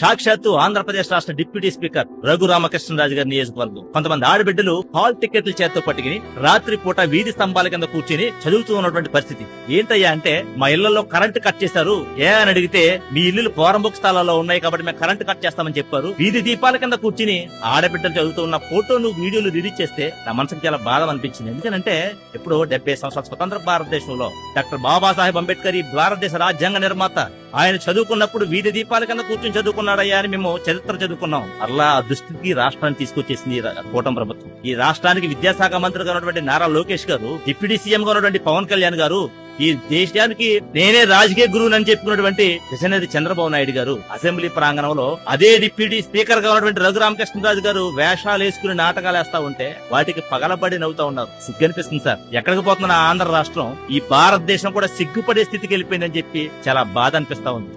సాక్షాత్తు ఆంధ్రప్రదేశ్ రాష్ట్ర deputy speaker Raghu Ramakrishna Raju గారి నియోజకవర్గం. కొంతమంది ఆడబిడ్డలు హాల్ టికెట్లు చేత్తో పట్టుకుని రాత్రి పూట వీధి స్తంభాల కింద కూర్చుని చదువుతూ ఉన్నటువంటి పరిస్థితి. ఏంటయ్యా అంటే, మా ఇళ్లలో కరెంటు కట్ చేశారు అని అడిగితే, మీ ఇల్లు పోరంబొక్ స్థలాల్లో ఉన్నాయి కాబట్టి మేము కరెంటు కట్ చేస్తామని చెప్పారు. వీధి దీపాల కింద కూర్చుని ఆడబిడ్డలు చదువుతూ ఉన్న ఫోటోలు వీడియోలు రిలీజ్ చేస్తే నా మనసుకు చాలా బాధ అనిపించింది. ఎందుకంటే ఎప్పుడో 70 సంవత్సరాల స్వతంత్ర భారతదేశంలో డాక్టర్ బాబాసాహెబ్ అంబేద్కర్ ఈ భారతదేశ రాజ్యాంగ నిర్మాత, ఆయన చదువుకున్నప్పుడు వీధి దీపాల కింద కూర్చొని చదువుకున్నాడయ్యా అని మేము చరిత్ర చదువుకున్నాం. అలా ఆ దృష్టికి రాష్ట్రాన్ని తీసుకొచ్చేసింది కూటమి ప్రభుత్వం. ఈ రాష్ట్రానికి విద్యాశాఖ మంత్రిగా ఉన్నటువంటి నారా లోకేష్ గారు, డిప్యూటీ సీఎం గా ఉన్నటువంటి పవన్ కళ్యాణ్ గారు, ఈ దేశానికి నేనే రాజకీయ గురువుని అని చెప్పుకున్నటువంటి దశనేది చంద్రబాబు నాయుడు గారు అసెంబ్లీ ప్రాంగణంలో అదే డిప్యూటీ స్పీకర్ గా ఉన్నటువంటి రఘు రామకృష్ణరాజు గారు వేషాలు వేసుకుని నాటకాలు వేస్తా ఉంటే వాటికి పగలబడి నవ్వుతా ఉన్నారు. సిగ్గు అనిపిస్తుంది సార్. ఎక్కడికి పోతున్న ఆంధ్ర రాష్ట్రం, ఈ భారతదేశం కూడా సిగ్గుపడే స్థితికి వెళ్ళిపోయిందని చెప్పి చాలా బాధ అనిపిస్తా ఉంది.